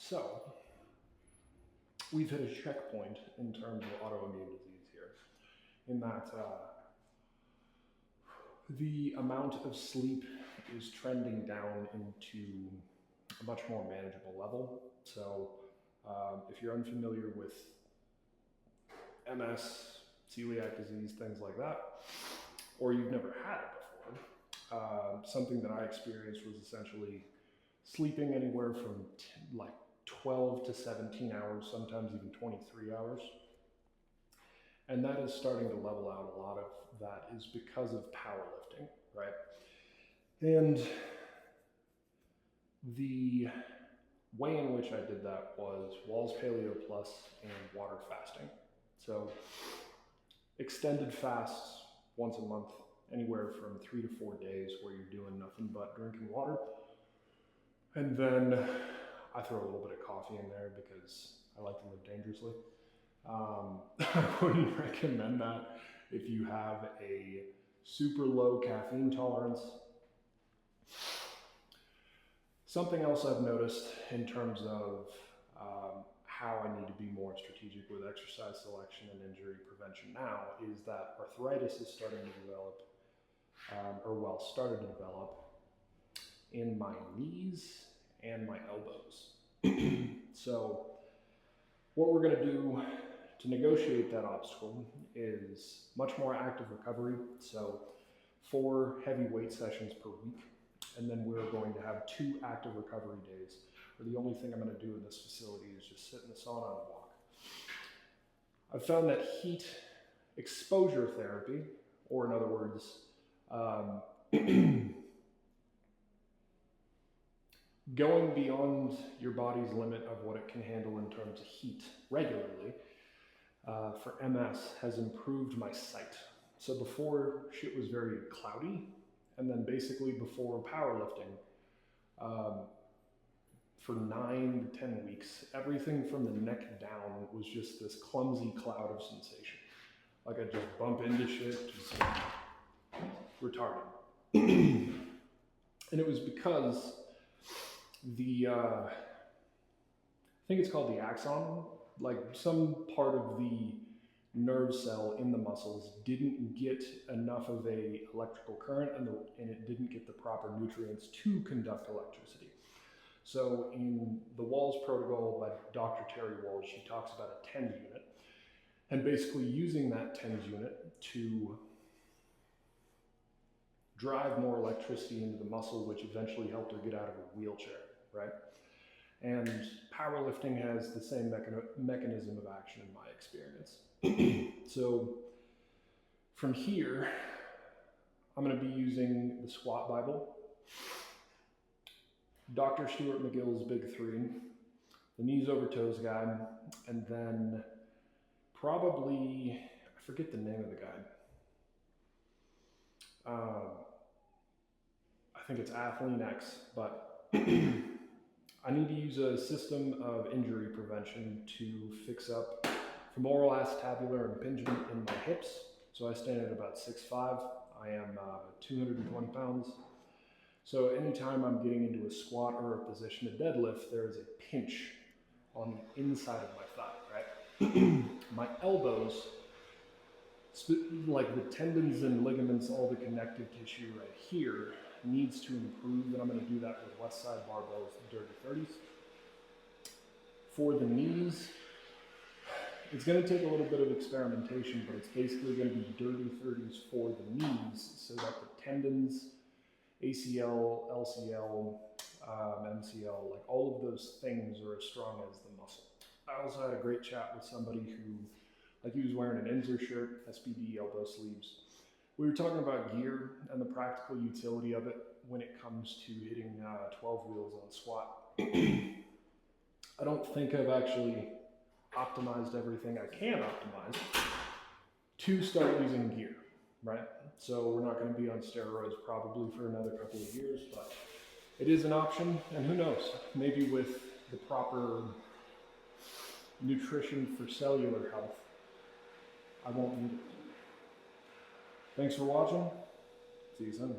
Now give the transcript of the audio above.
So, we've hit a checkpoint in terms of autoimmune disease here, in that the amount of sleep is trending down into a much more manageable level. So, if you're unfamiliar with MS, celiac disease, things like that, or you've never had it before, something that I experienced was essentially sleeping anywhere from 12 to 17 hours, sometimes even 23 hours. And that is starting to level out. A lot of that is because of powerlifting, right? And the way in which I did that was Wahl's Paleo Plus and water fasting. So extended fasts once a month, anywhere from 3 to 4 days where you're doing nothing but drinking water. And then I throw a little bit of coffee in there because I like to live dangerously. I wouldn't recommend that if you have a super low caffeine tolerance. Something else I've noticed in terms of how I need to be more strategic with exercise selection and injury prevention now is that arthritis is starting to develop, started to develop in my knees and my elbows. So what we're going to do to negotiate that obstacle is much more active recovery. So 4 heavy weight sessions per week. And then we're going to have 2 active recovery days, where the only thing I'm going to do in this facility is just sit in the sauna and walk. I've found that heat exposure therapy, or in other words, going beyond your body's limit of what it can handle in terms of heat regularly, for MS has improved my sight. So before, shit was very cloudy, and then basically before powerlifting, for 9 to 10 weeks, everything from the neck down was just this clumsy cloud of sensation. Like I'd just bump into shit, just retarded. And it was because I think it's called the axon, like some part of the nerve cell in the muscles didn't get enough of a electrical current and it didn't get the proper nutrients to conduct electricity. So in the Wahl's protocol by Dr. Terry Wahl, she talks about a TENS unit, and basically using that TENS unit to drive more electricity into the muscle, which eventually helped her get out of a wheelchair, right? And powerlifting has the same mechanism of action in my experience. So from here, I'm going to be using the Squat Bible, Dr. Stuart McGill's Big 3, the Knees Over Toes guide, and then probably, I forget the name of the guide. I think it's Athlean X, but I need to use a system of injury prevention to fix up femoral acetabular impingement in my hips. So I stand at about 6'5". I am 220 pounds. So anytime I'm getting into a squat or a position to deadlift, there is a pinch on the inside of my thigh, right? My elbows, like the tendons and ligaments, all the connective tissue right here, needs to improve, and I'm going to do that with West Side barbells, dirty 30s. For the knees, it's going to take a little bit of experimentation, but it's basically going to be dirty 30s for the knees so that the tendons, ACL, LCL, MCL, like all of those things are as strong as the muscle. I also had a great chat with somebody who, like he was wearing an Enzer shirt, SPD elbow sleeves. We were talking about gear and the practical utility of it when it comes to hitting 12 wheels on squat. I don't think I've actually optimized everything I can optimize to start using gear, right? So we're not going to be on steroids probably for another couple of years, but it is an option, and who knows, maybe with the proper nutrition for cellular health, I won't need it. Thanks for watching. See you soon.